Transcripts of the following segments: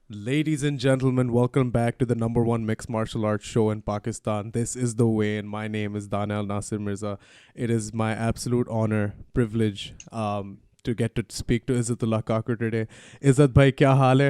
Ladies and gentlemen, welcome back to the number one mixed martial arts show in Pakistan. This is The Way, and my name is Daniel Nasir Mirza. It is my absolute honor, privilege to get to speak to Izzatullah Kakar today. Izzat bhai, kya haal hai?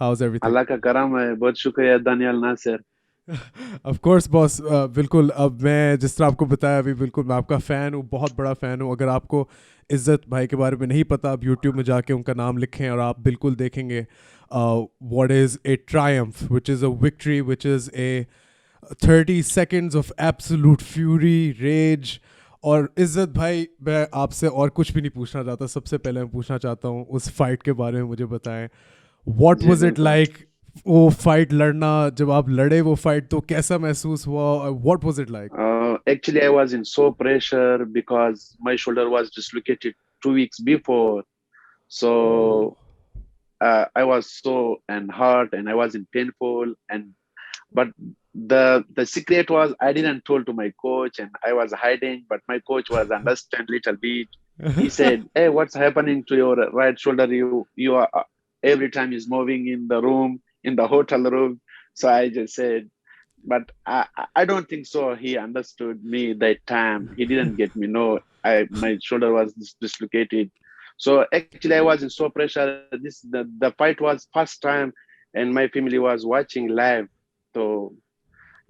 How's everything? اللہ کا کرم ہے. بہت شکریہ دانیال ناصر. Of course باس. بالکل. اب میں جس طرح آپ کو بتایا ابھی، بالکل میں آپ کا فین ہوں، بہت بڑا فین ہوں. اگر آپ کو عزت بھائی کے بارے میں نہیں پتا، آپ یوٹیوب میں جا کے ان کا نام لکھیں اور آپ بالکل دیکھیں گے what is a triumph, which is a victory, which is a 30 seconds of absolute fury, rage. اور عزت بھائی، میں آپ سے اور کچھ بھی نہیں پوچھنا چاہتا. سب سے پہلے میں پوچھنا چاہتا ہوں اس فائٹ کے بارے میں مجھے بتائیں. واٹ جی واز اٹ بالکل. لائک؟ وہ فائٹ لڑنا، جب آپ لڑے وہ فائٹ، تو کیسا محسوس ہوا؟ What was it like? Actually, I was in so pressure because my shoulder was dislocated 2 weeks before. Oh. So I was so and hurt, and I was in painful. And but the secret was I didn't told to my coach, and I was hiding. But my coach was understand little bit. He said, "Hey, what's happening to your right shoulder? You are every time is moving in the room in the hotel room." So I just said, but I don't think so. He understood me that time. He didn't get me. No, my shoulder was dislocated. So actually, I was in so pressure. The fight was first time, and my family was watching live. So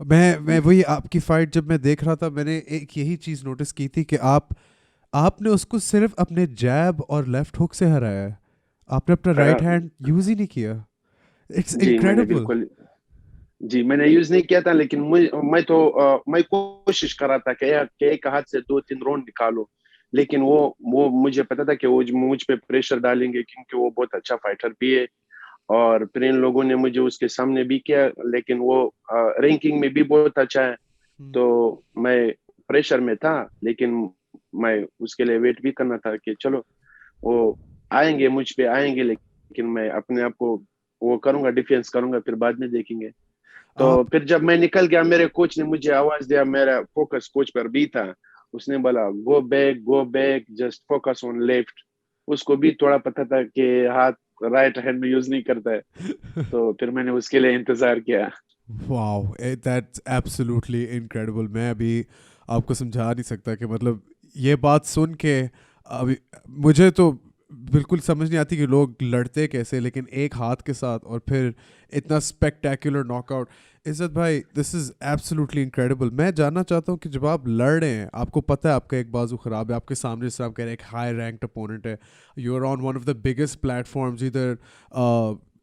میں وہی آپ کی fight جب میں دیکھ رہا تھا، میں نے ایک یہی چیز نوٹس کی تھی کہ آپ نے اس کو صرف اپنے جیب اور لیفٹ ہک سے ہرایا ہے. آپ نے اپنا رائٹ ہینڈ یوز ہی نہیں کیا. اٹس جی میں نے انکریڈیبل. بالکل جی میں نے یوز نہیں کیا تھا. لیکن میں تو میں کوشش کر رہا تھا کہ ایک ہاتھ سے 2-3 راؤنڈ نکالو. لیکن وہ مجھے پتا تھا کہ وہ مجھ پہ پریشر ڈالیں گے کیونکہ وہ بہت اچھا فائٹر بھی ہے. اور پھر ان لوگوں نے مجھے اس کے سامنے بھی کیا. لیکن وہ رینکنگ میں بھی بہت اچھا ہے. تو میں پریشر میں تھا. لیکن میں اس کے لیے ویٹ بھی کرنا تھا کہ چلو وہ آئیں گے مجھ پہ آئیں گے. لیکن میں اپنے آپ کو وہ کروں گا, ڈیفینس کروں گا, پھر بعد میں دیکھیں گے. تو آپ پھر جب میں نکل گیا میرے کوچ نے مجھے آواز دیا. میرا فوکس کوچ پر بھی تھا. اس نے بولا go back just focus on left. اس کو بھی تھوڑا پتا تھا کہ ہاتھ رائٹ ہینڈ میں یوز نہیں کرتا ہے. تو پھر میں نے اس کے لیے انتظار کیا. واو، دیٹس ایبسلیوٹلی انکریڈیبل. میں ابھی آپ کو سمجھا نہیں سکتا کہ مطلب یہ بات سن کے ابھی مجھے تو بالکل سمجھ نہیں آتی کہ لوگ لڑتے کیسے، لیکن ایک ہاتھ کے ساتھ اور پھر اتنا اسپیکٹیکولر ناک آؤٹ. عزت بھائی، دس از ایبسلیوٹلی انکریڈیبل. میں جاننا چاہتا ہوں کہ جب آپ لڑ رہے ہیں، آپ کو پتہ ہے آپ کا ایک بازو خراب ہے، آپ کے سامنے جس طرح آپ کہہ رہے ہیں ایک ہائی رینکڈ اپوننٹ ہے، you are on one of the biggest platforms. ادھر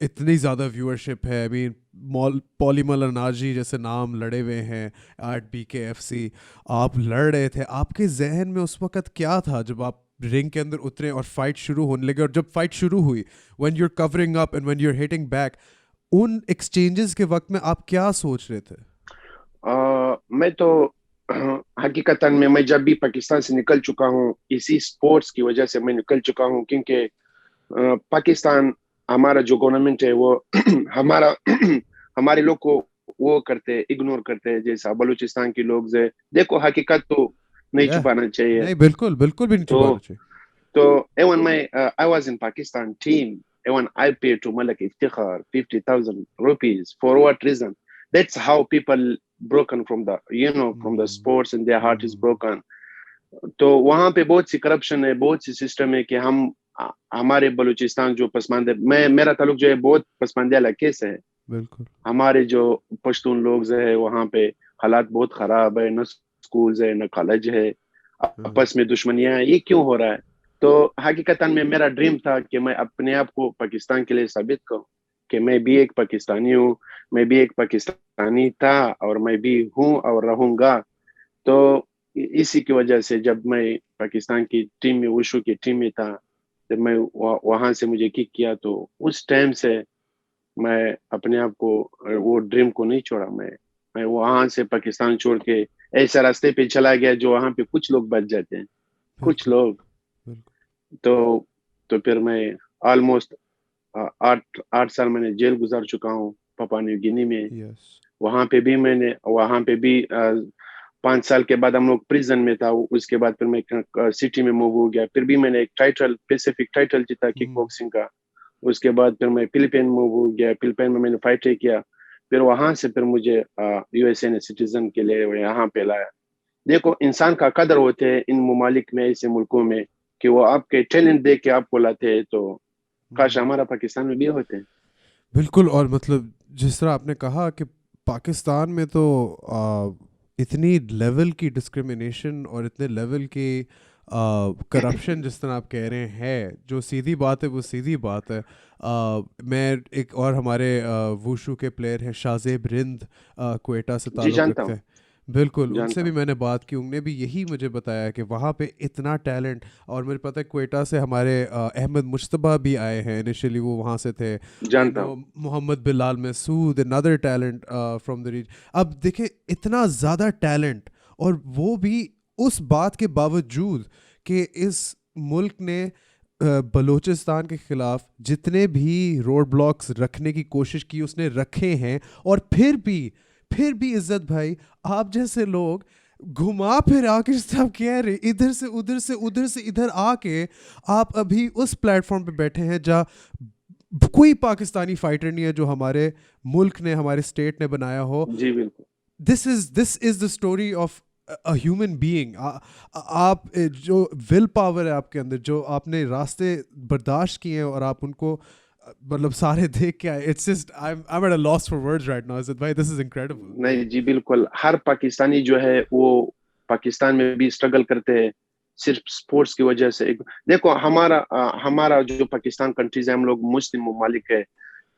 اتنی زیادہ ویورشپ ہے. آئی مین پولیمل اناجی جیسے نام لڑے ہوئے ہیں ایٹ BKFC. آپ لڑ رہے تھے، آپ کے ذہن میں اس وقت کیا تھا جب آپ رنگ کے اندر اترے اور فائٹ شروع ہونے لگے؟ اور جب فائٹ شروع ہوئی، when you are covering up and when you are hitting back, ان ایکسچینجز کے وقت میں آپ کیا سوچ رہے تھے؟ میں تو حقیقت میں جب بھی پاکستان سے نکل چکا ہوں اسی سپورٹس کی وجہ سے میں نکل چکا ہوں. کیونکہ پاکستان ہمارا جو گورنمنٹ ہے وہ ہمارا ہمارے لوگ کو وہ کرتے اگنور کرتے. جیسا بلوچستان کے لوگ سے دیکھو, حقیقت تو نہیں یا چھپانا چاہیے. نہیں، بالکل بالکل بھی نہیں تو چھپانا چاہیے. تو ایون میں I was in Pakistan team. Even I paid to Malak Iftikhar 50,000 rupees. For what reason? That's how people broken from the, you know, from the sports, and their heart is broken. تو وہاں پہ بہت سی corruption ہے, بہت سی system ہے کہ ہمارے بلوچستان جو پسماندہ, میرا تعلق جو ہے بہت پسماندہ علاقے سے ہے. بالکل. ہمارے جو پشتون لوگ ہے وہاں پہ حالات بہت خراب ہے, نہ اسکولز ہے نہ کالج ہے, آپس میں دشمنیاں ہیں. یہ کیوں ہو رہا ہے؟ تو حقیقتاً میں میرا ڈریم تھا کہ میں اپنے آپ کو پاکستان کے لیے ثابت کروں کہ میں بھی ایک پاکستانی ہوں, میں بھی ایک پاکستانی تھا اور میں بھی ہوں اور رہوں گا. تو اسی کی وجہ سے جب میں پاکستان کی ٹیم میں, وشو کی ٹیم میں تھا, جب میں وہاں سے مجھے کک کیا, تو اس ٹائم سے میں اپنے آپ کو, وہ ڈریم کو نہیں چھوڑا. میں وہاں سے پاکستان چھوڑ کے ایسا راستے پہ چلا گیا جو وہاں پہ کچھ لوگ بچ جاتے ہیں, کچھ لوگ. تو پھر میں آلموسٹ 8 سال میں نے جیل گزار چکا ہوں پاپوا نیو گینی میں. وہاں پہ بھی 5 سال کے بعد ہم لوگ پریزن میں تھا. اس کے بعد پھر میں سٹی میں موو ہو گیا. پھر بھی میں نے ایک ٹائٹل, پیسیفک ٹائٹل جیتا کک باکسنگ کا. اس کے بعد پھر میں فلپین موو ہو گیا. فلپین میں نے فائٹ کیا. پھر وہاں سے پھر مجھے یو ایس اے نے سٹیزن کے لیے یہاں پہ لایا. دیکھو انسان کا قدر ہوتے ہیں ان ممالک میں, ایسے ملکوں میں, کہ وہ آپ کے ٹیلنٹ دیکھ کے آپ کو لاتے ہیں. تو کاش ہمارا پاکستان میں بھی ہوتے ہیں. بالکل. اور مطلب جس طرح آپ نے کہا کہ پاکستان میں تو اتنی لیول کی ڈسکرمنیشن اور اتنے لیول کی کرپشن جس طرح آپ کہہ رہے ہیں, جو سیدھی بات ہے وہ سیدھی بات ہے. میں ایک اور ہمارے ووشو کے پلیئر ہیں شازیب رند, کوئٹہ سے تعلق رکھتے ہیں. بالکل, ان سے بھی میں نے بات کی, انہوں نے بھی یہی مجھے بتایا کہ وہاں پہ اتنا ٹیلنٹ. اور مجھے پتہ ہے کوئٹہ سے ہمارے احمد مشتبہ بھی آئے ہیں, انیشلی وہ وہاں سے تھے. محمد بلال مسعود, another talent from the region. اب دیکھیں اتنا زیادہ ٹیلنٹ, اور وہ بھی اس بات کے باوجود کہ اس ملک نے بلوچستان کے خلاف جتنے بھی روڈ بلاکس رکھنے کی کوشش کی اس نے رکھے ہیں. اور پھر بھی عزت بھائی, آپ جیسے لوگ گھما پھر آ کے سب کہہ رہے ادھر سے ادھر سے ادھر آ کے آپ ابھی اس پلیٹ فارم پہ بیٹھے ہیں جہاں کوئی پاکستانی فائٹر نہیں ہے جو ہمارے ملک نے, ہمارے اسٹیٹ نے بنایا ہو. جی بالکل. This is the story of a human being. آپ جو ول پاور ہے آپ کے اندر, جو آپ نے راستے برداشت کیے ہیں اور آپ ان کو مطلب سارے دیکھ کے آئے, it's just I'm at a loss for words right now. Azad bhai, this is incredible. نہیں جی بالکل, ہر پاکستانی جو ہے وہ پاکستان میں بھی اسٹرگل کرتے ہیں صرف سپورٹس کی وجہ سے. دیکھو ہمارا جو پاکستان کنٹریز ہے, ہم لوگ مسلم ممالک ہے,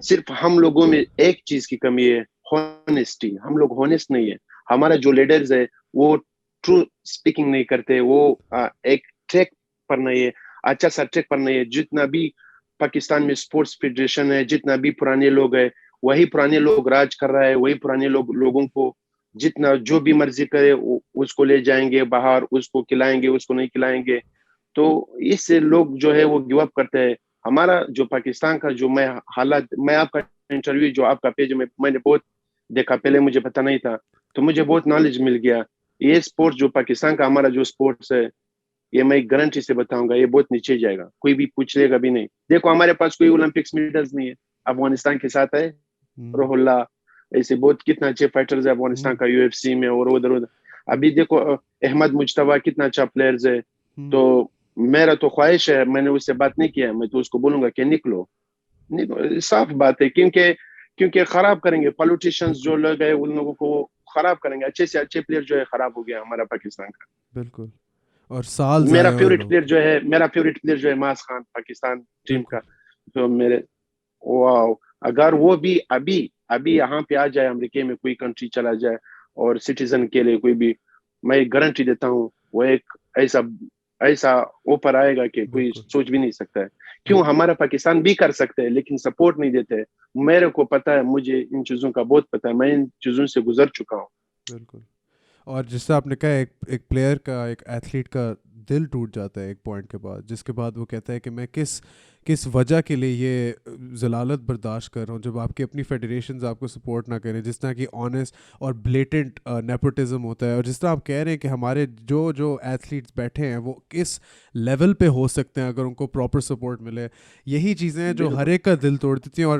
صرف ہم لوگوں میں ایک چیز کی کمی ہے, ہونیسٹی. ہم لوگ ہونیسٹ نہیں ہے. ہمارا جو لیڈرز ہے وہ ٹرو اسپیکنگ نہیں کرتے, وہ ایک ٹریک پر نہیں ہے, اچھا سا ٹریک پر نہیں ہے. جتنا بھی پاکستان میں اسپورٹس فیڈریشن ہے, جتنا بھی پرانے لوگ ہیں, وہی پرانے لوگ راج کر رہا ہے. وہی پرانے لوگوں کو جتنا جو بھی مرضی کرے اس کو لے جائیں گے باہر, اس کو کھلائیں گے, اس کو نہیں کھلائیں گے. تو اس سے لوگ جو ہے وہ گیو اپ کرتے ہیں. ہمارا جو پاکستان کا جو حالات, میں آپ کا انٹرویو جو آپ کا پیج میں نے بہت دیکھا, پہلے مجھے پتہ نہیں تھا, تو مجھے بہت نالج مل گیا. یہ اسپورٹ جو پاکستان کا ہمارا جو اسپورٹس ہے, یہ میں گارنٹی سے بتاؤں گا, یہ بہت نیچے جائے گا. کوئی بھی پوچھ لے گا بھی نہیں. دیکھو ہمارے پاس کوئی اولمپکس میڈلز نہیں ہے. افغانستان کے ساتھ ہے روح اللہ, ایسے بہت کتنا اچھے فائٹرز ہے افغانستان کا یو ایف سی میں اور ادھر. ابھی دیکھو احمد مجتبیٰ کتنا اچھا پلیئرز ہے. تو میرا تو خواہش ہے, میں نے اس سے بات نہیں کیا, میں تو اس کو بولوں گا کہ نکلو. صاف بات ہے, کیونکہ خراب کریں گے پولیٹیشنز جو لوگ ہیں, ان لوگوں کو خراب کریں گے. اچھے سے اچھے پلیئر جو ہے خراب ہو گیا ہمارا پاکستان کا. بالکل. اور سال میرا فیوریٹ پلیئر جو ہے ماس خان, پاکستان ٹیم کا. تو میرے واو, اگر وہ بھی ابھی یہاں پہ آ جائے, امریکہ میں کوئی کنٹری چلا جائے اور سٹیزن کے لیے کوئی بھی, میں گارنٹی دیتا ہوں وہ ایک ایسا اوپر آئے گا کہ کوئی سوچ بھی نہیں سکتا ہے. کیوں ہمارا پاکستان بھی کر سکتے ہیں لیکن سپورٹ نہیں دیتے. میرے کو پتا ہے, مجھے ان چیزوں کا بہت پتا ہے, میں ان چیزوں سے گزر چکا ہوں. بالکل. اور جس سے آپ نے کہا ایک پلیئر کا, ایک ایتھلیٹ کا دل ٹوٹ جاتا ہے ایک پوائنٹ کے بعد, جس کے بعد وہ کہتا ہے کہ میں کس وجہ کے لیے یہ ذلالت برداشت کر رہا ہوں, جب آپ کی اپنی فیڈریشنز آپ کو سپورٹ نہ کریں, جس طرح کی آنیسٹ اور بلیٹنٹ نیپوٹزم ہوتا ہے. اور جس طرح آپ کہہ رہے ہیں کہ ہمارے جو ایتھلیٹس بیٹھے ہیں وہ کس لیول پہ ہو سکتے ہیں اگر ان کو پراپر سپورٹ ملے. یہی چیزیں ہیں جو ہر ایک کا دل توڑ دیتی ہیں. اور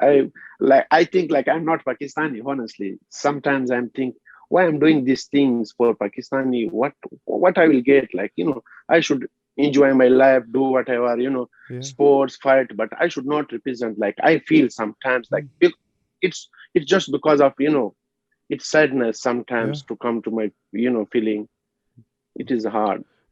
I think like I'm not Pakistani, honestly. Sometimes I'm think why I'm doing these things for Pakistani, what I will get, like, I should enjoy my life, do whatever, Yeah. sports, fight, but I should not represent. Like I feel sometimes like it's just because of, it's sadness Yeah. sometimes to come to my, feeling. It is hard.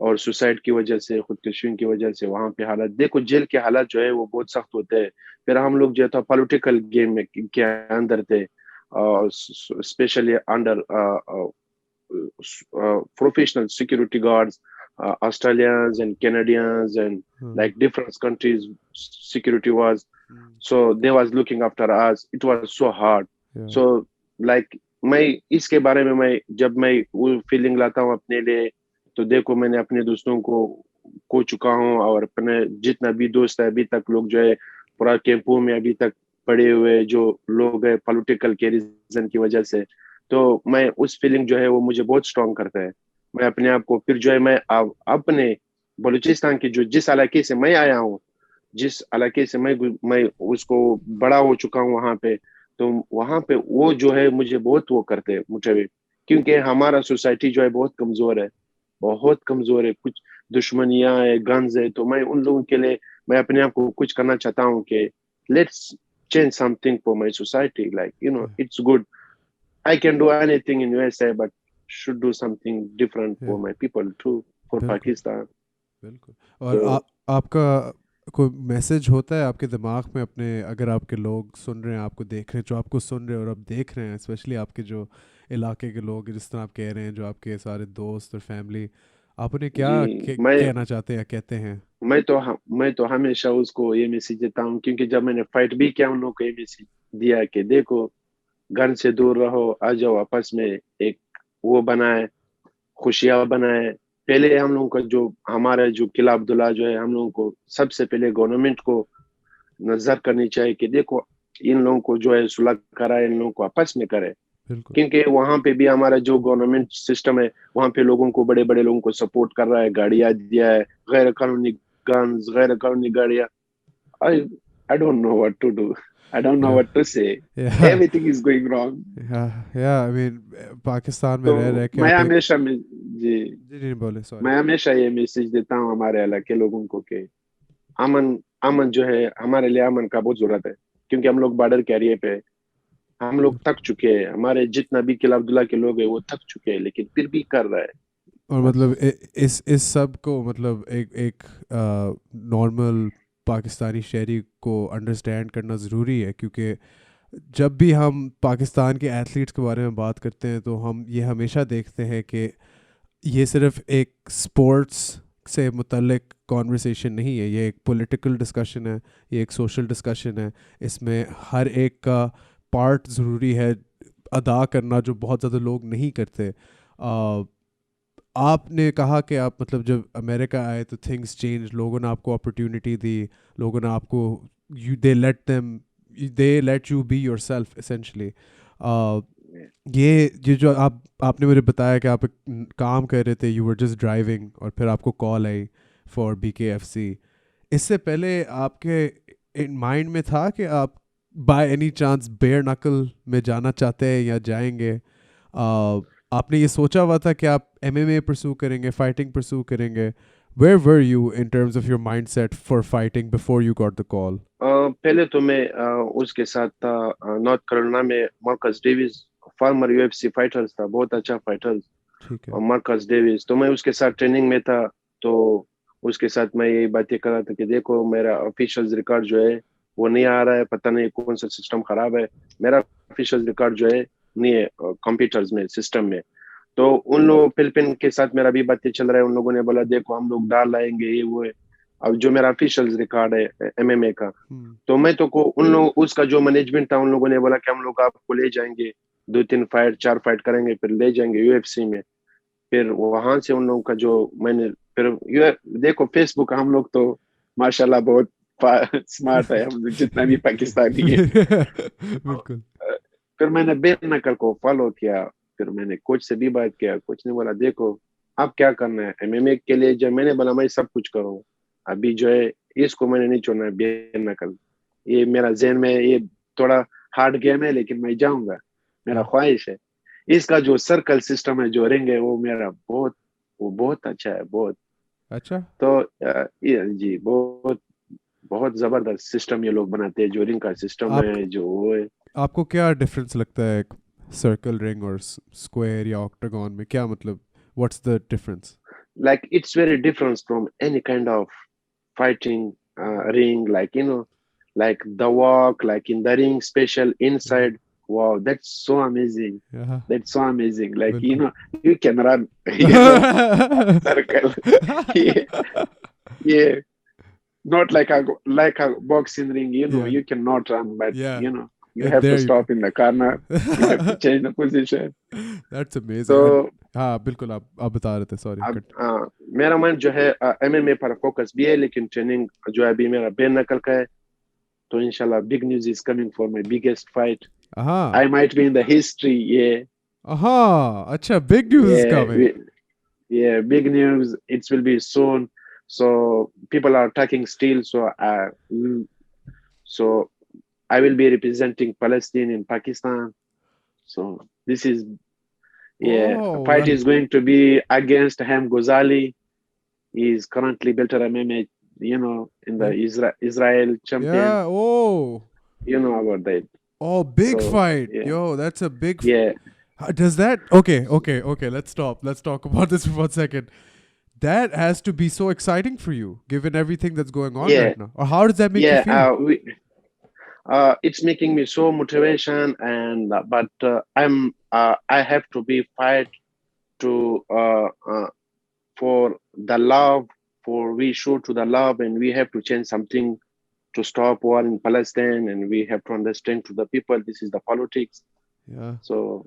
اور suicide کی وجہ سے، خودکشیوں کی وجہ سے وہاں پہ حالات دیکھو، جیل کے حالات جو ہے وہ بہت سخت ہوتے ہیں. پھر ہم لوگ جو تھا پولیٹیکل گیم میں کے اندر تھے، especially under professional security guards, Australians and Canadians and like different countries security was. So they was looking after us. It was so hard. So like میں اس کے بارے میں جب میں وہ فیلنگ لاتا ہوں اپنے لیے، تو دیکھو میں نے اپنے دوستوں کو چکا ہوں، اور اپنے جتنا بھی دوست ہے ابھی تک لوگ جو ہے پورا کیمپوں میں ابھی تک پڑے ہوئے جو لوگ ہیں پولیٹیکل کے ریزن کی وجہ سے، تو میں اس فیلنگ جو ہے وہ مجھے بہت اسٹرانگ کرتا ہے. میں اپنے آپ کو پھر جو ہے میں اپنے بلوچستان کے جس علاقے سے میں آیا ہوں، جس علاقے سے میں اس کو بڑا ہو چکا ہوں وہاں پہ، تو وہاں پہ وہ جو ہے مجھے بہت وہ کرتے موٹیویٹ، کیونکہ ہمارا سوسائٹی جو ہے بہت کمزور ہے، بہت کمزور ہے، کچھ دشمنیاں ہے، گنز ہے. تو میں ان لوگوں کے لیے میں اپنے آپ کو کچھ کرنا چاہتا ہوں کہ let's change something for my society, like it's good. I can do anything in USA, but should do something different for my people too, for بالکل Pakistan. بالکل. اور آپ کا کوئی میسج ہوتا ہے آپ کے دماغ میں اپنے، اگر آپ کے لوگ سن رہے ہیں، آپ کو دیکھ رہے ہیں، جو آپ کو سن رہے ہیں اور اب دیکھ رہے ہیں، اسپیشلی آپ کے جو علاقے کے لوگ جس طرح آپ کہہ رہے ہیں، جو آپ کے سارے دوست اور فیملی، آپ انہیں کیا کہنا چاہتے ہیں یا کہتے ہیں؟ میں تو ہمیشہ اس کو یہ میسج دیتا ہوں، کیونکہ جب میں نے فائٹ بھی کیا ان لوگوں کو یہ میسج دیا کہ دیکھو گن سے دور رہو، آ جاؤ آپس میں ایک وہ بنائے، خوشیاں بنائے. پہلے ہم لوگوں کا جو ہمارا جو قلعہ عبداللہ جو ہے، ہم لوگوں کو سب سے پہلے گورنمنٹ کو نظر کرنی چاہیے کہ دیکھو ان لوگوں کو جو ہے صلح کرائے، ان لوگوں کو آپس میں کرے. کیونکہ وہاں پہ بھی ہمارا جو گورنمنٹ سسٹم ہے، وہاں پہ لوگوں کو بڑے بڑے لوگوں کو سپورٹ کر رہا ہے، گاڑیاں دیا ہے، غیر قانونی گنز، غیر قانونی گاڑیاں. I don't know what to do. I don't know what to say. Everything is going wrong. I mean Pakistan میں تو رہ کے میں آپ ہمیشہ جی بولے سوری. میں ہمیشہ یہ میسج دیتا ہوں ہمارے علاقے لوگوں کو کہ امن جو ہے ہمارے لیے، امن کا بہت ضرورت ہے، کیونکہ ہم لوگ بارڈر کے ایریا پہ ہم لوگ تھک چکے ہیں، ہمارے جتنا بھی قلعہ عبداللہ کے لوگ ہیں وہ تھک چکے ہیں، لیکن پھر بھی کر رہا ہے. اور مطلب اس سب کو مطلب ایک نارمل پاکستانی شہری کو انڈرسٹینڈ کرنا ضروری ہے، کیونکہ جب بھی ہم پاکستان کے ایتھلیٹس کے بارے میں بات کرتے ہیں تو ہم یہ ہمیشہ دیکھتے ہیں کہ یہ صرف ایک اسپورٹس سے متعلق کانورسیشن نہیں ہے، یہ ایک پولیٹیکل ڈسکشن ہے، یہ ایک سوشل ڈسکشن ہے. اس میں ہر ایک کا پارٹ ضروری ہے ادا کرنا، جو بہت زیادہ لوگ نہیں کرتے. آپ نے کہا کہ آپ مطلب جب امریکہ آئے تو تھنگس چینج، لوگوں نے آپ کو اپرچونیٹی دی، لوگوں نے آپ کو they let you be yourself essentially. یہ جو آپ نے مجھے بتایا کہ آپ ایک کام کر رہے تھے، you were just driving، اور پھر آپ کو کال آئی for BKFC. اس سے پہلے آپ کے مائنڈ میں تھا کہ آپ بائی اینی چانس بیئر نکل میں جانا چاہتے ہیں یا جائیں گے؟ آپ نے یہ سوچا ہوا تھا کہ آپ MMA پرسو کریں گے، فائٹنگ پرسو کریں گے؟ Where were you in terms of your mindset for fighting before you got the call? پہلے تو میں اس کے ساتھ تھا نارتھ کیرولینا میں، مارکس ڈیویز فارمر UFC فائٹر تھا، بہت اچھا فائٹر مارکس ڈیویز. تو میں اس کے ساتھ ٹریننگ میں تھا، تو اس کے ساتھ میں یہی باتیں کر رہا تھا کہ دیکھو میرا آفیشیل ریکارڈ جو ہے وہ نہیں آ رہا ہے، پتہ نہیں کون سا سسٹم خراب ہے، میرا آفیشیل ریکارڈ جو ہے نہیں ہے کمپیوٹرز میں، سسٹم میں. تو ان لوگوں فلپین کے ساتھ میرا بھی باتیں چل رہا ہے، ان لوگوں نے بولا دیکھو ہم لوگ ڈال لائیں گے یہ وہ ہے. اب جو میرا آفیشیل ریکارڈ ہے MMA کا، تو میں تو ان لوگ اس کا جو مینجمنٹ تھا ان لوگوں نے بولا کہ ہم لوگ آپ کو لے جائیں گے، 2-3 فائٹ 4 فائٹ کریں گے، پھر لے جائیں گے UFC میں. پھر وہاں سے ان لوگوں کا جو میں نے پھر دیکھو فیس بک، ہم لوگ تو ماشاءاللہ بہت اسمارٹ ہے، ہم لوگ جتنا بھی پاکستانی ہے. پھر میں نے بیر نکل کو فالو کیا، پھر میں نے کوچ سے بھی بات کیا، کوچ نے بولا دیکھو آپ کیا کرنا ہے MMA کے لیے. جب میں نے بولا میں سب کچھ کروں، ابھی جو ہے اس کو میں نے نہیں چھوڑنا ہے، بیر نکل. یہ میرا ذہن میں یہ تھوڑا ہارڈ گیم ہے، لیکن میں جاؤں گا، میرا خواہش ہے. اس کا جو سرکل سسٹم ہے جو رنگ ہے وہ میرا بہت اچھا ہے، بہت اچھا. تو جی بہت زبردست سسٹم یہ لوگ بناتے ہیں، جو رنگ کا سسٹم ہے جو وہ ہے. آپ کو کیا ڈفرینس لگتا ہے سرکل رنگ اور اسکوائر یا آکٹاگون میں؟ کیا مطلب what's the difference? like it's very different from any kind of fighting ring, like like the walk, like in the ring, special Yeah. inside. Wow, that's so amazing. Yeah. That's so amazing. Like بالکل. you can run, circle. Yeah, yeah. Not like a boxing ring. Yeah. You cannot run, but Yeah. you And have to there you can. stop in the corner. You have to change the position. That's amazing. And So ہاں بالکل آپ بتا رہے تھے sorry اب میرا من جو ہے MMA پر فوکس بھی ہے، لیکن ٹریننگ جو ہے ابھی میرا بین نکل کا ہے. تو انشاءاللہ big news is coming for my biggest fight. ہاں I might be in the history. Yeah, ہاں اچھا big news is yeah, coming. yeah. Big news. It will be soon. So people are talking still. So I will be representing Palestine in Pakistan. So this is Oh fight well. is going to be against Ham Ghazali. He is currently belter MMA. In the Israel champion. Yeah. Oh. You know about that. Oh, big So fight. yeah, Yo, that's a big yeah, does that okay, let's stop. Let's talk about this for 1 second. That has to be so exciting for you, given everything that's going on yeah, right now. Or how does that make you feel? it's making me so motivation, and but I have to be fight to for the love, for we show to the love, and we have to change something to stop war in Palestine, and we have to understand to the people this is the politics. Yeah. So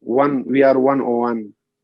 we are 101.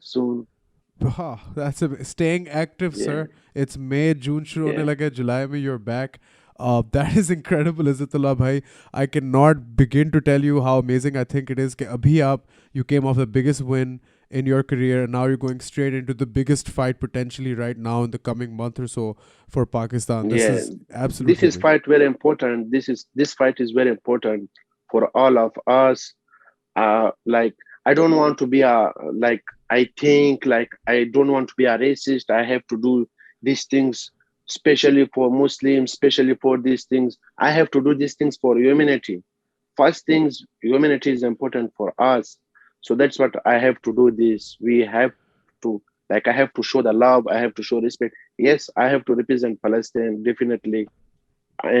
soon. that's staying active, Yeah, sir. It's May, June شروع ہونے yeah, لگا, July میں you're back. That is incredible, Izzatullah bhai. I cannot begin to tell you how amazing I think it is کہ ابھی you came off the biggest win in your career, and now you're going straight into the biggest fight potentially right now in the coming month or so for Pakistan. This yeah. is absolutely This is amazing. fight very important. This fight is very important for all of us. Like I don't want to be I don't want to be a racist. I have to do these things especially for Muslims, especially for these things. I have to do these things for humanity. First things, humanity is important for us. So that's what I have to do this. We have to, like, I have to show the love. I have to show respect. Yes, I have to represent Palestine, definitely.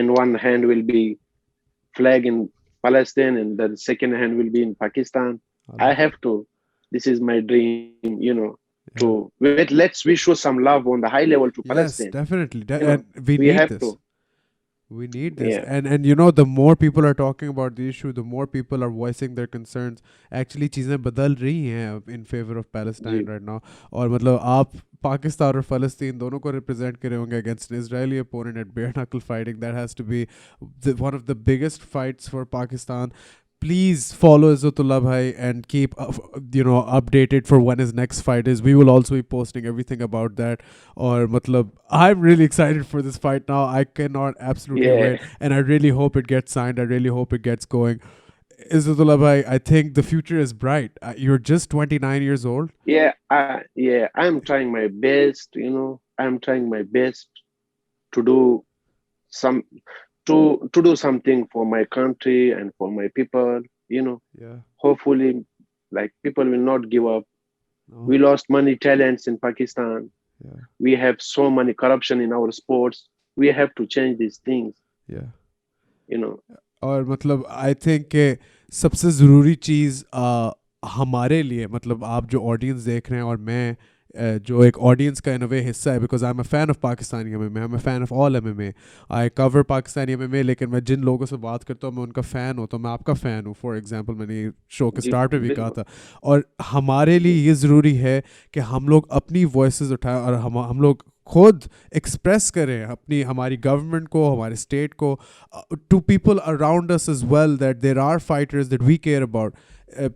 In one hand will be flag in Palestine, and the second hand will be in Pakistan. I have to. This is my dream, Yeah. we show some love on the high level to Yes, Palestine. definitely. You know, And we we need have this. to. We need this. Yeah. And the more people are talking about the issue, the more people are voicing their concerns. Actually چیزیں بدل رہی ہیں in favor of Palestine right now. اور مطلب آپ پاکستان اور فلسطین دونوں کو ریپرزینٹ کرے ہوں گے against an Israeli opponent at bare knuckle fighting. That has to be one of the biggest fights for Pakistan. Please follow Izzatullah bhai and keep updated for when his next fight is. We will also be posting everything about that. Or matlab, I'm really excited for this fight now. I cannot absolutely wait, and I really hope it gets signed. I really hope it gets going. Izzatullah bhai, I think the future is bright. You're just 29 years old. I'm trying my best. I'm trying my best to do some to do something for my country and for my people. Yeah. Hopefully, like, people will not give up. No. We lost many talents in Pakistan. Yeah. We have so many corruption in our sports. We have to change these things. Yeah. اور مطلب I think کہ سب سے ضروری چیز ہمارے لیے, مطلب آپ جو آڈینس دیکھ رہے ہیں اور میں جو ایک آڈینس کا ان اے وے حصہ ہے, because I am a fan of Pakistani M M A, I am a fan of all M M A, I cover Pakistani M M A, لیکن میں جن لوگوں سے بات کرتا ہوں میں ان کا فین ہوں, تو میں آپ کا فین ہوں. فار ایگزامپل میں نے شو کے اسٹارٹ پہ بھی کہا تھا. اور ہمارے لیے یہ ضروری ہے کہ ہم لوگ اپنی وائسز اٹھائیں اور ہم لوگ خود ایکسپریس کریں ہماری گورنمنٹ کو, ہمارے اسٹیٹ کو, to people around us as well, that there are fighters that we care about.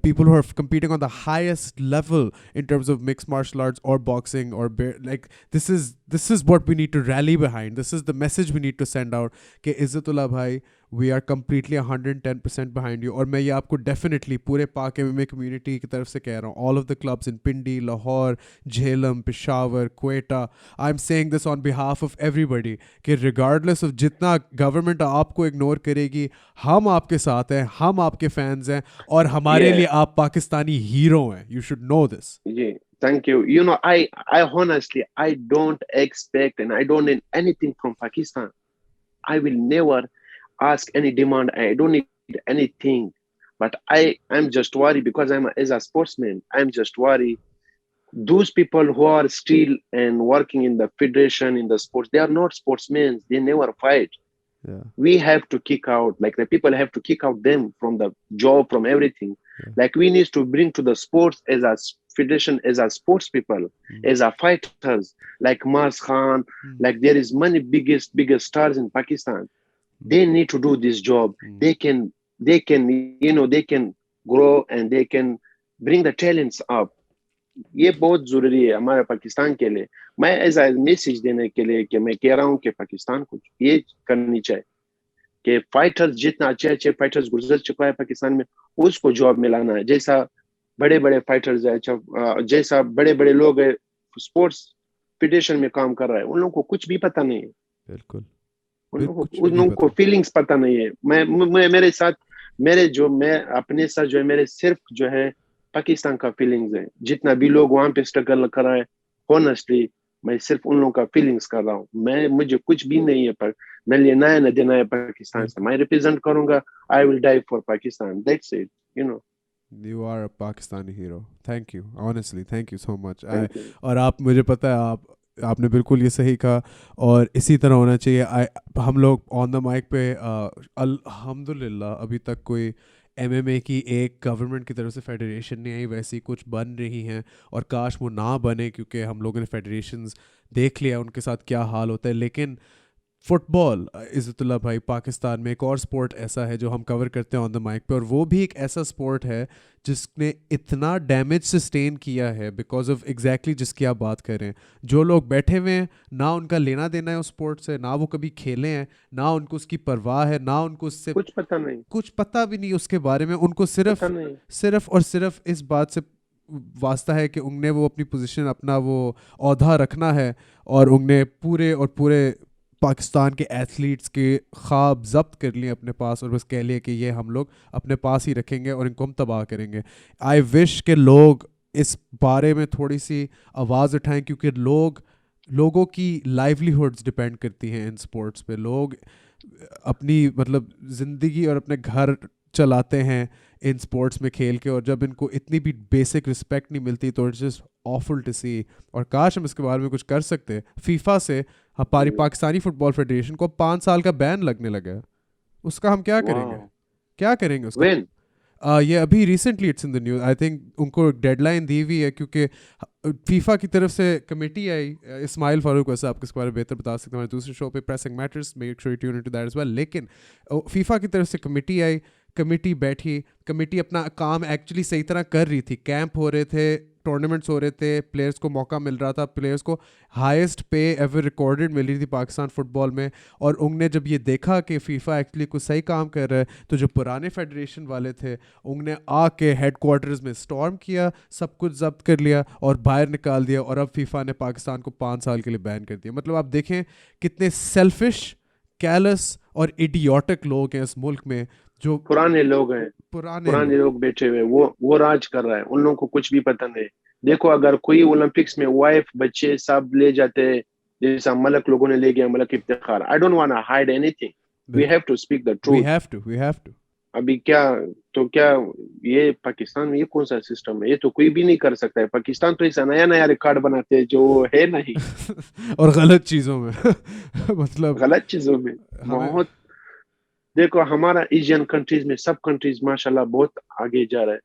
people who are competing on the highest level in terms of mixed martial arts or boxing or like this is what we need to rally behind. This is the message we need to send out کہ Izzatullah bhai, we are completely 110% behind you. اور میں یہ آپ کو definitely پورے پاک MMA community کی طرف سے کہہ رہا ہوں, all of the clubs in Pindi, Lahore, Jhelum, Peshawar, Quetta, I'm saying this on behalf of everybody کہ regardless of جتنا government آپ کو اگنور کرے گی, ہم آپ کے ساتھ ہیں, ہم آپ کے فینز ہیں, اور ہمارے لیے آپ پاکستانی ہیرو ہیں. You should know this. Yeah, thank you. You know, I honestly, I don't expect and I don't need anything from Pakistan. I will never ask any demand. I don't need anything. But I'm just worried because as a sportsman, I'm just worried. Those people who are still and working in the federation, in the sports, they are not sportsmen. They never fight. Yeah. We have to kick out, like the people have to kick out them from the job, from everything. Yeah. Like we need to bring to the sports as a federation, as a sports people, as a fighters, like Mars Khan, like there is many biggest stars in Pakistan. They need to do this job. They can, you know, they can grow and they can bring the talents up. یہ بہت ضروری ہے ہمارے پاکستان کے لیے. میں as a message دینے کے لیے کہ میں کہہ رہا ہوں کہ پاکستان کو یہ کرنی چاہیے کہ فائٹرز جتنا اچھے فائٹرز گزر چکا ہے پاکستان میں, اس کو جاب ملانا ہے. جیسا بڑے فائٹرز ہیں, جیسا بڑے لوگ ہیں اسپورٹس فیڈریشن میں کام کر رہا ہے, ان لوگوں کو کچھ بھی پتہ نہیں ہے. بالکل, ان لوگوں کو فیلنگس پتہ نہیں ہے. میں میرے ساتھ میں اپنے ساتھ جو ہے میرے صرف جو ہے پاکستان کا فیلنگز ہے. جتنا بھی لوگ وہاں پہ اسٹرگل کر رہا ہے, ہونیسٹلی میں صرف ان لوگوں کا فیلنگز کر رہا ہوں. مجھے کچھ بھی نہیں ہے, پر میں لینا ہے نہ دینا ہے پاکستان سے. میں ریپرزینٹ کروں گا. I will die for Pakistan. That's it, you know. You are a Pakistani hero. Thank you. Honestly, thank you so much. اور آپ, مجھے پتہ ہے آپ نے بالکل یہ صحیح کہا, اور اسی طرح ہونا چاہیے. ہم لوگ آن دا مائک پہ الحمدللہ ابھی تک کوئی MMA کی ایک گورنمنٹ کی طرف سے فیڈریشن نہیں آئی. ویسی کچھ بن رہی ہیں, اور کاش وہ نہ بنے, کیونکہ ہم لوگوں نے فیڈریشنز دیکھ لیا ان کے ساتھ کیا حال ہوتا ہے. لیکن فٹ بال, عزت اللہ بھائی, پاکستان میں ایک اور سپورٹ ایسا ہے جو ہم کور کرتے ہیں آن دا مائک پہ, اور وہ بھی ایک ایسا سپورٹ ہے جس نے اتنا ڈیمیج سسٹین کیا ہے بیکاز آف ایگزیکٹلی جس کی آپ بات کر رہے ہیں. جو لوگ بیٹھے ہوئے ہیں, نہ ان کا لینا دینا ہے اس سپورٹ سے, نہ وہ کبھی کھیلے ہیں, نہ ان کو اس کی پرواہ ہے, نہ ان کو اس سے کچھ پتہ بھی نہیں اس کے بارے میں. ان کو صرف اور صرف اس بات سے واسطہ ہے کہ انہوں نے وہ اپنی پوزیشن, اپنا وہ عہدہ رکھنا ہے, اور انہوں نے پورے پاکستان کے ایتھلیٹس کے خواب ضبط کر لیے اپنے پاس, اور بس کہہ لیے کہ یہ ہم لوگ اپنے پاس ہی رکھیں گے اور ان کو ہم تباہ کریں گے. آئی وش کہ لوگ اس بارے میں تھوڑی سی آواز اٹھائیں, کیونکہ لوگوں کی لائیولیہڈز ڈپینڈ کرتی ہیں ان سپورٹس پہ. لوگ اپنی مطلب زندگی اور اپنے گھر چلاتے ہیں ان سپورٹس میں کھیل کے, اور جب ان کو اتنی بھی بیسک رسپیکٹ نہیں ملتی تو اٹس جسٹ آفل ٹو سی. اور کاش ہم اس کے بارے میں کچھ کر سکتے. فیفا سے ہماری پاکستانی فٹ بال فیڈریشن کو 5 سال کا بین لگنے لگا ہے. اس کا ہم کیا کریں گے اس کا؟ یہ ابھی recently it's in the news. I think ان کو ڈیڈ لائن دی ہوئی ہے, کیونکہ فیفا کی طرف سے کمیٹی آئی. اسماعیل فاروق ویسے آپ کے بارے میں بہتر بتا سکتے ہیں ہمارے دوسرے شو پہ pressing matters, make sure you tune into that as well. لیکن فیفا کی طرف سے کمیٹی آئی, کمیٹی بیٹھی, کمیٹی اپنا کام ایکچولی صحیح طرح کر رہی تھی. کیمپ ہو رہے تھے, ٹورنامنٹس ہو رہے تھے, پلیئرس کو موقع مل رہا تھا, پلیئرس کو ہائیسٹ پے ایور ریکارڈڈ مل رہی تھی پاکستان فٹ بال میں. اور انہوں نے جب یہ دیکھا کہ فیفا ایکچولی کچھ صحیح کام کر رہا ہے, تو جو پرانے فیڈریشن والے تھے انہوں نے آ کے ہیڈ کوارٹرز میں اسٹارم کیا, سب کچھ ضبط کر لیا اور باہر نکال دیا, اور اب فیفا نے پاکستان کو 5 سال کے لیے بین کر دیا. مطلب آپ دیکھیں کتنے سیلفش, کیلس اور ایڈیوٹک لوگ ہیں اس ملک میں, جو پرانے لوگ ہیں, پرانے لوگ بیٹھے ہوئے, وہ راج کر رہا ہے. ان لوگوں کو کچھ بھی پتہ نہیں. دیکھو اگر کوئی اولمپکس میں وائف بچے سب لے جاتے, جیسا ملک لوگوں نے لے گیا, ملک Iftikhar. I don't want to hide anything. We have to speak the truth. We have to. ابھی کیا یہ پاکستان میں یہ کون سا سسٹم ہے؟ یہ تو کوئی بھی نہیں کر سکتا ہے. پاکستان تو ایسا نیا ریکارڈ بناتے ہیں جو ہے نہیں. اور غلط چیزوں میں مطلب غلط چیزوں میں بہت. دیکھو ہمارا ایشین کنٹریز میں سب کنٹریز ماشاءاللہ بہت آگے جا رہا ہے.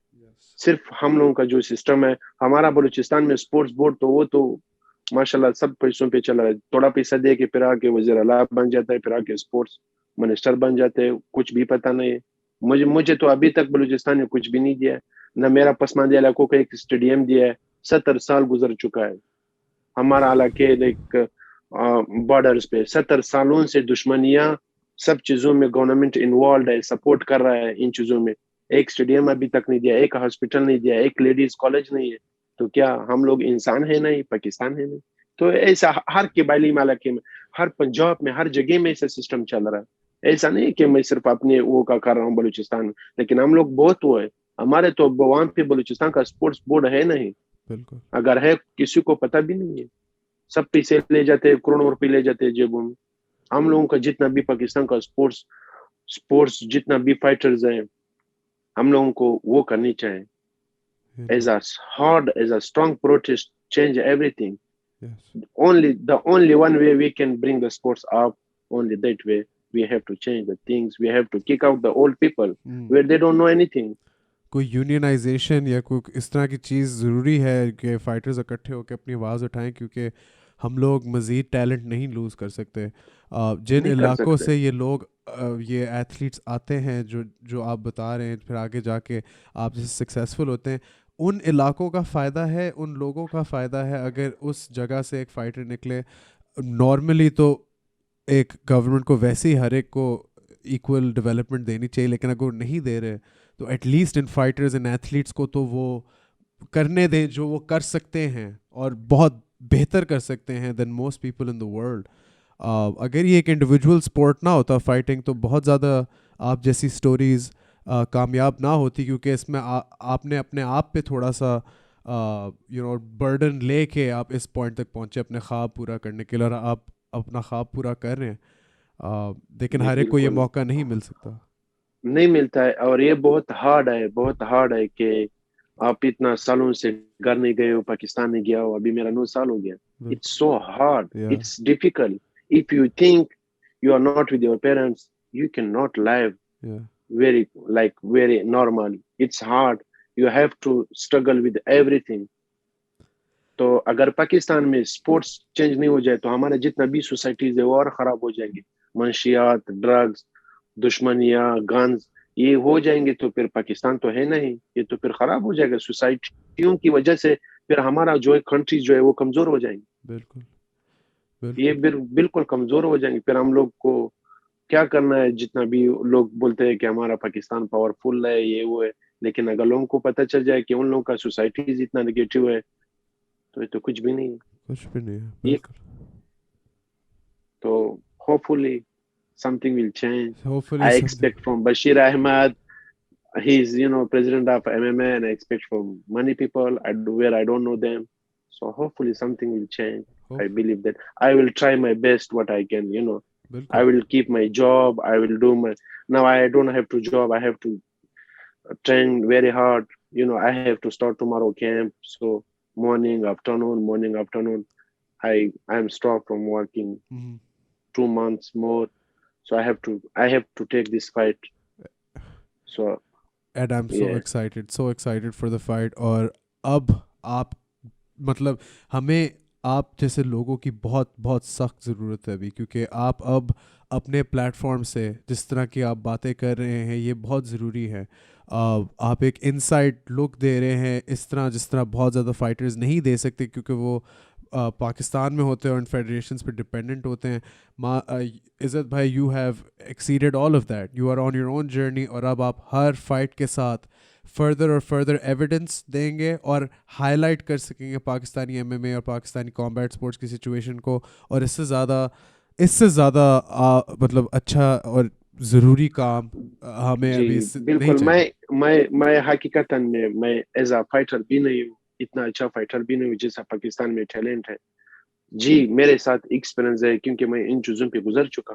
صرف ہم لوگوں کا جو سسٹم ہے, ہمارا بلوچستان میں اسپورٹس بورڈ تو وہ تو ماشاءاللہ سب پیسوں پہ چلا ہے. تھوڑا پیسہ دے کے پھر آ کے وزیر اعلیٰ بن جاتا ہے, پھر آ کے اسپورٹس منسٹر بن جاتے ہیں. کچھ بھی پتہ نہیں ہے. مجھے تو ابھی تک بلوچستان نے کچھ بھی نہیں دیا ہے. نہ میرا پسماندہ علاقوں کو ایک اسٹیڈیم دیا ہے. 70 سال گزر چکا ہے ہمارا علاقے لائک بارڈرز پہ. 70 سالوں سے دشمنیاں سب چیزوں میں گورنمنٹ انوالوڈ ہے, سپورٹ کر رہا ہے ان چیزوں میں. ایک اسٹیڈیم ابھی تک نہیں دیا, ایک ہاسپٹل نہیں دیا, ایک لیڈیز کالج نہیں ہے. تو کیا ہم لوگ انسان ہیں نہیں, پاکستان ہے نہیں؟ تو ایسا ہر قبائلی علاقے میں, ہر پنجاب میں, ہر جگہ میں ایسا سسٹم چل رہا ہے. ایسا نہیں کہ میں صرف اپنے وہ کا کر رہا ہوں بلوچستان میں, لیکن ہم لوگ بہت وہ ہے. ہمارے تو وہاں پہ بلوچستان کا اسپورٹس بورڈ ہے نہیں, بالکل اگر ہے کسی کو پتہ بھی نہیں ہے. سب پیسے لے جاتے, کروڑوں روپے لے جاتے جیبوں میں. ہم لوگوں کا جتنا بھی پاکستان کا اسپورٹس جتنا بھی فائٹرز ہیں, ہم لوگوں کو وہ کرنی چاہیے. As a hard, as a strong protest, change everything. yes The only one way we can bring the sports up, only that way. We have to change the things. We have to kick out the old people where they don't know anything. کوئی unionisation یا کوئی اس طرح کی چیز ضروری ہے کہ fighters اکٹھے ہو کے اپنی آواز اٹھائیں, کیونکہ ہم لوگ مزید ٹیلنٹ نہیں لوز کر سکتے. جن نہیں کر علاقوں سکتے. سے یہ لوگ یہ ایتھلیٹس آتے ہیں جو آپ بتا رہے ہیں, پھر آگے جا کے آپ جیسے سکسیزفل ہوتے ہیں, ان علاقوں کا فائدہ ہے, ان لوگوں کا فائدہ ہے. اگر اس جگہ سے ایک فائٹر نکلے, نارملی تو ایک گورنمنٹ کو ویسے ہی ہر ایک کو ایکول ڈیولپمنٹ دینی چاہیے, لیکن اگر وہ نہیں دے رہے تو ایٹ لیسٹ ان فائٹرز ان ایتھلیٹس کو تو وہ کرنے دیں جو وہ کر سکتے ہیں, اور بہت بہتر کر سکتے ہیں than most people in the world. اگر یہ ایک انڈیویجول اسپورٹ نہ ہوتا فائٹنگ, تو بہت زیادہ آپ جیسی اسٹوریز کامیاب نہ ہوتی, کیونکہ اس میں آپ نے اپنے آپ پہ تھوڑا سا برڈن لے کے آپ اس پوائنٹ تک پہنچے اپنے خواب پورا کرنے کے لیے, اور آپ اپنا خواب پورا کر رہے ہیں. لیکن ہر ایک کو یہ موقع نہیں مل سکتا, نہیں ملتا ہے. اور یہ بہت ہارڈ ہے کہ آپ اتنا سالوں سے گھر نہیں گئے ہو, پاکستان نہیں گیا ہو. ابھی میرا 9 سال ہو گیا. It's so hard. It's difficult. If you think you are not with your parents, you cannot live very normal. It's hard. You have to struggle with everything. تو اگر پاکستان میں اسپورٹس چینج نہیں ہو جائے تو ہمارا جتنا بھی سوسائٹیز ہے وہ اور خراب ہو جائیں گے. منشیات, ڈرگز, دشمنیاں, گنز, یہ ہو جائیں گے تو پھر پاکستان تو ہے نہیں, یہ تو پھر خراب ہو جائے گا. سوسائٹیوں کی وجہ سے پھر ہمارا جو ہے کنٹری جو ہے وہ کمزور ہو جائیں گے. یہ بالکل کمزور ہو جائیں گے. پھر ہم لوگ کو کیا کرنا ہے؟ جتنا بھی لوگ بولتے ہیں کہ ہمارا پاکستان پاورفل ہے, یہ وہ ہے, لیکن اگر لوگوں کو پتہ چل جائے کہ ان لوگوں کا سوسائٹیز اتنا نگیٹو ہے تو یہ تو کچھ بھی نہیں ہے. تو hopefully something will change. I expect from Bashir Ahmad, he's president of MMA, and I expect from many people where I don't know them. So hopefully something will change. I believe that I will try my best what I can. I will keep my job. I will do now I don't have to job. I have to train very hard. I have to start tomorrow camp. So morning, afternoon. I am stopped from working 2 months more. So I have to take this fight. So and I'm so excited for the fight. اور اب آپ مطلب ہمیں آپ جیسے لوگوں کی بہت بہت سخت ضرورت ہے ابھی, کیونکہ آپ اب اپنے پلیٹ فارم سے جس طرح کی آپ باتیں کر رہے ہیں یہ بہت ضروری ہے. آپ ایک انسائڈ لک دے رہے ہیں اس طرح جس طرح بہت زیادہ فائٹرز نہیں دے سکتے, کیونکہ وہ پاکستان میں ہوتے ہیں اور ان فیڈریشنز پہ ڈپینڈنٹ ہوتے ہیں. عزت بھائی, you have exceeded all of that, you are on your own journey, اور اب آپ ہر فائٹ کے ساتھ فردر ایویڈنس دیں گے اور ہائی لائٹ کر سکیں گے پاکستانی ایم ایم اے اور پاکستانی کامبیٹ اسپورٹس کی سچویشن کو. اور اس سے زیادہ مطلب اچھا اور ضروری کام ہمیں ابھی بالکل. میں حقیقتاً میں ایز اے فائٹر بھی نہیں ہوں, اتنا اچھا فائٹر بھی نہیں ہوں جیسا پاکستان میں ٹیلنٹ ہے. جی میرے ساتھ ایکسپیرنس ہے کیونکہ میں ان چیزوں پہ گزر چکا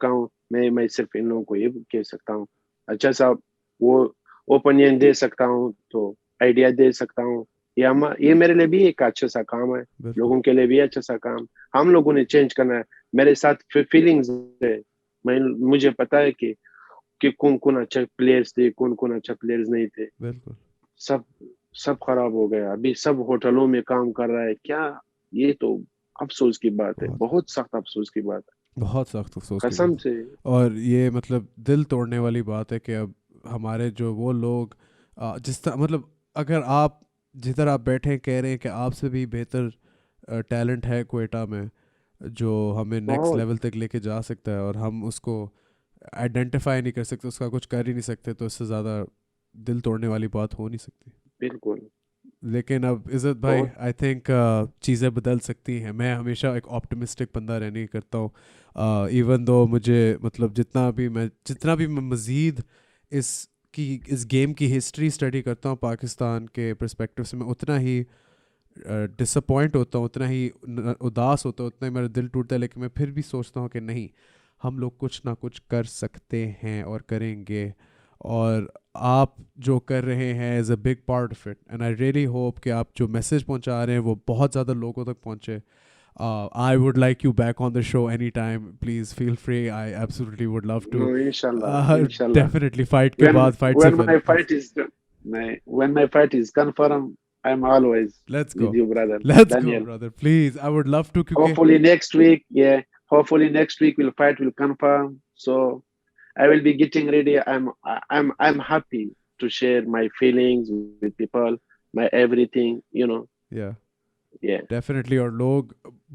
ہوں. میں صرف ان لوگوں کو یہ کہہ سکتا ہوں, اچھا صاحب وہ اوپینین دے سکتا ہوں, تو آئیڈیا دے سکتا ہوں. یہ میرے لیے بھی ایک اچھا سا کام ہے, لوگوں کے لیے بھی اچھا سا کام. ہم لوگوں نے چینج کرنا ہے. میرے ساتھ فیلنگز ہے, مجھے پتا ہے کہ کون اچھا پلیئرز تھے, کون اچھا پلیئرز نہیں تھے. سب خراب ہو گیا. ابھی سب ہوٹلوں میں کام کر رہا ہے. کیا یہ تو افسوس کی بات ہے, بہت سخت افسوس کی بات ہے, بہت سخت افسوس قسم سے. اور یہ مطلب دل توڑنے والی بات ہے کہ اب ہمارے جو وہ لوگ جس طرح مطلب اگر آپ جدھر آپ بیٹھے کہہ رہے ہیں کہ آپ سے بھی بہتر ٹیلنٹ ہے کوئٹہ میں جو ہمیں نیکسٹ لیول تک لے کے جا سکتا ہے اور ہم اس کو آئیڈینٹیفائی نہیں کر سکتے, اس کا کچھ کر ہی نہیں سکتے, تو اس سے زیادہ دل توڑنے والی بات ہو نہیں سکتی. بالکل. لیکن اب عزت بھائی آئی تھنک چیزیں بدل سکتی ہیں. میں ہمیشہ ایک آپٹمسٹک بندہ رہنے کی کرتا ہوں, ایون دو مجھے مطلب جتنا بھی میں مزید اس گیم کی ہسٹری اسٹڈی کرتا ہوں پاکستان کے پرسپیکٹیو سے, میں اتنا ہی ڈس اپوائنٹ ہوتا ہوں, اتنا ہی اداس ہوتا ہوں, اتنا ہی میرا دل ٹوٹتا ہے. لیکن میں پھر بھی سوچتا ہوں کہ نہیں, ہم لوگ کچھ نہ کچھ کر سکتے ہیں اور کریں گے, اور آپ جو کر رہے ہیں is a big part of it. And I really hope کہ آپ جو میسیج پہنچا رہے ہیں وہ بہت زیادہ لوگوں تک پہنچے. I would like you back on the show anytime. Please feel free. I absolutely would love to. No, inshallah. Definitely fight ke baad, fight se when my fight is confirmed, I'm always let's go with you, brother. let's Daniel. go brother, please. I would love to. Hopefully next week will confirm. So I will be getting ready. I'm happy to share my feelings with people, my everything, yeah Yeah. Definitely. اور لوگ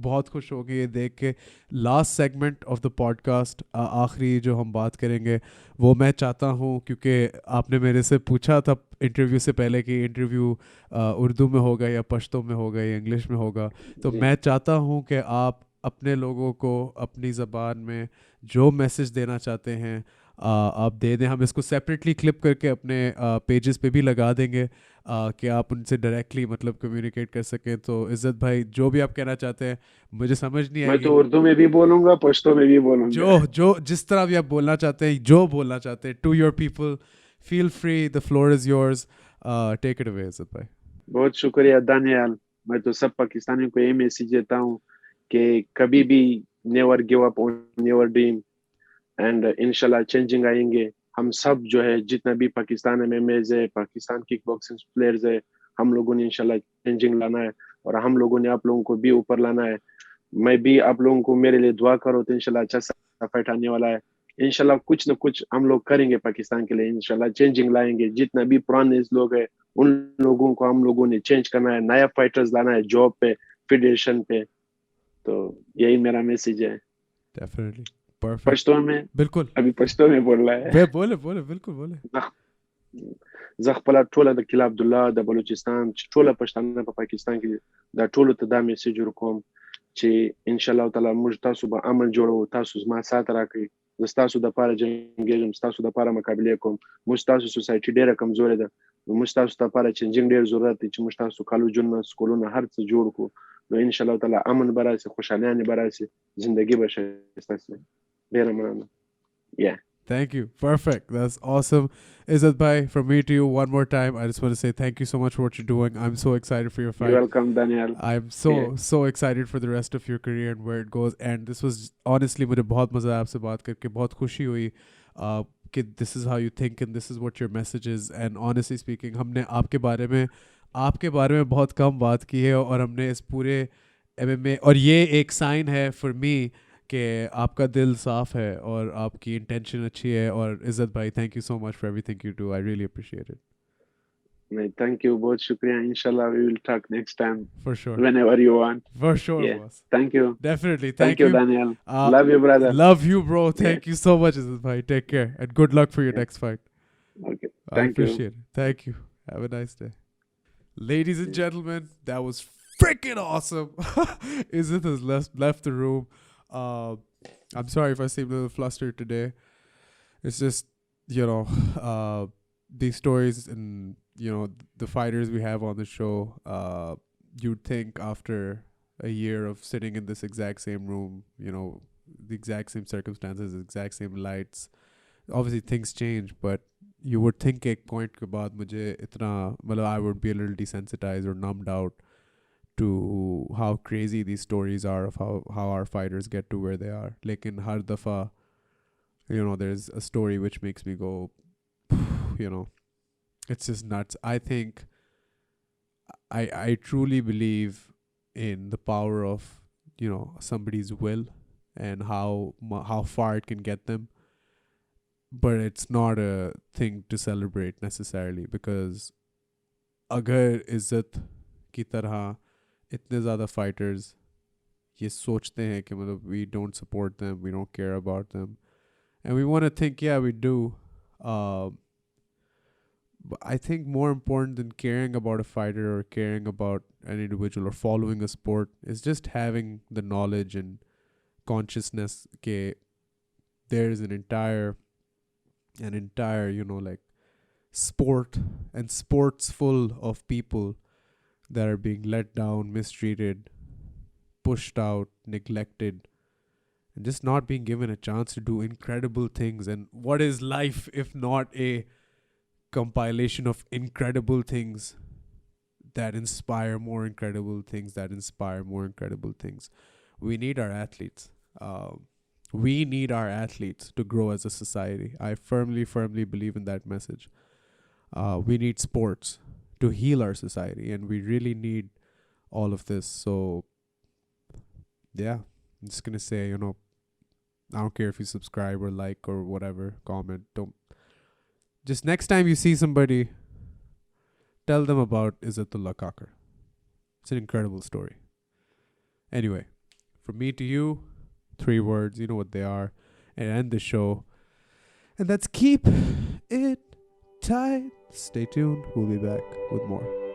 بہت خوش ہو گئے یہ دیکھ کے. Last segment of the podcast, آخری جو ہم بات کریں گے وہ میں چاہتا ہوں, کیونکہ آپ نے میرے سے پوچھا تھا انٹرویو سے پہلے کہ انٹرویو اردو میں ہوگا یا پشتو میں ہوگا یا انگلش میں ہوگا, تو میں چاہتا ہوں کہ آپ اپنے لوگوں کو اپنی زبان میں جو میسج دینا چاہتے ہیں آپ دے دیں. ہم اس کو سیپریٹلی کلپ کر کے اپنے پیجز پہ بھی لگا دیں گے کہ آپ ان سے ڈائریکٹلی مطلب کمیونیکیٹ کر سکیں. تو عزت بھائی جو بھی آپ کہنا چاہتے ہیں, مجھے سمجھ نہیں آئے میں گی. تو اردو میں بھی بولوں گا, پشتو میں بھی بولوں گا, جو جس طرح بھی آپ بولنا چاہتے ہیں, جو بولنا چاہتے ہیں, to your people, feel free, the floor is yours, take it away Izzat بھائی. بہت شکریہ دانیال. میں تو سب پاکستانیوں کو یہ میسج دیتا ہوں کہ کبھی بھی never give up on your dream, and انشاءاللہ چینجنگ آئیں گے. ہم سب جو ہے جتنا بھی پاکستان میں میز ہے, پاکستان کک باکسنگ پلیئرز ہے, ہم لوگوں نے انشاءاللہ چینجنگ لانا ہے, اور ہم لوگوں نے آپ لوگوں کو بھی اوپر لانا ہے. میں بھی آپ لوگوں کو میرے لیے دعا کرو تو انشاءاللہ اچھا سا فائٹ آنے والا ہے. انشاءاللہ کچھ نہ کچھ ہم لوگ کریں گے پاکستان کے لیے, انشاءاللہ چینجنگ لائیں گے. جتنا بھی پرانے لوگ ہیں ان لوگوں کو ہم لوگوں نے چینج کرنا ہے, نیا فائٹرز لانا ہے جاب پہ, فیڈریشن پہ. تو یہی میرا میسج ہے. Definitely perfect. پشتو میں بالکل ابھی پشتو میں بول رہا ہے. بولے بالکل بولے. زه خپل ټوله د کلا عبدالله د بلوچستان ټوله پښتانه په پاکستان کې دا ټولو ته دا میسج ورکوم چې ان شاء الله تعالی موږ تاسو به امن جوړو, تاسو زما سات راکړئ, زه ستاسو دپاره جنګېږم, ستاسو دپاره مقابلې کوم. موږ ستاسو سوسایټي ډېره کمزورې ده, نو موږ ستاسو دپاره چینجنګ ډېر ضرورت دی چې موږ تاسو کالجونه, سکولونه, هر څه جوړ کړو. نو ان شاء الله تعالی امن به راشي, خوشحالیانې به راشي, زندګي به ښایسته شي. ډېره مننه. Yeah. Thank you. Perfect. That's awesome. Izzat bhai, from me to you one more time, I just want to say thank you so much for what you're doing. I'm so excited for your fight. You're welcome, Daniel. I'm so excited for the rest of your career and where it goes. And this was honestly مجھے بہت مزہ آیا آپ سے بات کر کے, بہت خوشی ہوئی کہ this is how you think and this is what your message is. And honestly speaking, ہم نے آپ کے بارے میں بہت کم بات کی ہے, اور ہم نے اس پورے MMA, اور یہ ایک سائن ہے for me کہ آپ کا دل صاف ہے اور آپ کی انٹینشن اچھی ہے. اور عزت بھائی, thank you so much for everything you do. I really appreciate it. نہیں, تھینک یو, بہت شکریہ. انشاءاللہ we will talk next time For sure. whenever you want. For sure, Yeah. boss. Thank you. Definitely. Thank you, Daniel. Love you, brother. Love you, bro. Thank you so much, Izzat bhai. Take care. And good luck for your next fight. Okay. I Thank you. appreciate it. Thank you. Have a nice day. Ladies and gentlemen, that was freaking awesome. Izzat has left the room. I'm sorry if I seem a little flustered today. It's just, these stories and, the fighters we have on the show, you'd think after a year of sitting in this exact same room, the exact same circumstances, the exact same lights, obviously things change, but you would think ایک point کے بعد مجھے اتنا I would be a little desensitized or numbed out to how crazy these stories are of how our fighters get to where they are. Lekin har dafa, there's a story which makes me go, it's just nuts. I think I truly believe in the power of, somebody's will and how far it can get them. but it's not a thing to celebrate necessarily, because اگر عزت کی طرح اتنے زیادہ fighters یہ سوچتے ہیں کہ مطلب we don't support them, we don't care about them, and we want to think yeah we do, but I think more important than caring about a fighter or caring about an individual or following a sport is just having the knowledge and consciousness that there is an entire like sport and sports full of people that are being let down, mistreated, pushed out, neglected, and just not being given a chance to do incredible things. And what is life if not a compilation of incredible things that inspire more incredible things, that inspire more incredible things? We need our athletes. We need our athletes to grow as a society. I firmly believe in that message. We need sports to heal our society, and we really need all of this. So yeah, I'm just gonna say, I don't care if you subscribe or like or whatever, comment, don't. Just next time you see somebody, tell them about Izzatullah Kakar. It's an incredible story. Anyway, from me to you, 3 words, you know what they are, and end the show. And that's keep it tight. Stay tuned. We'll be back with more.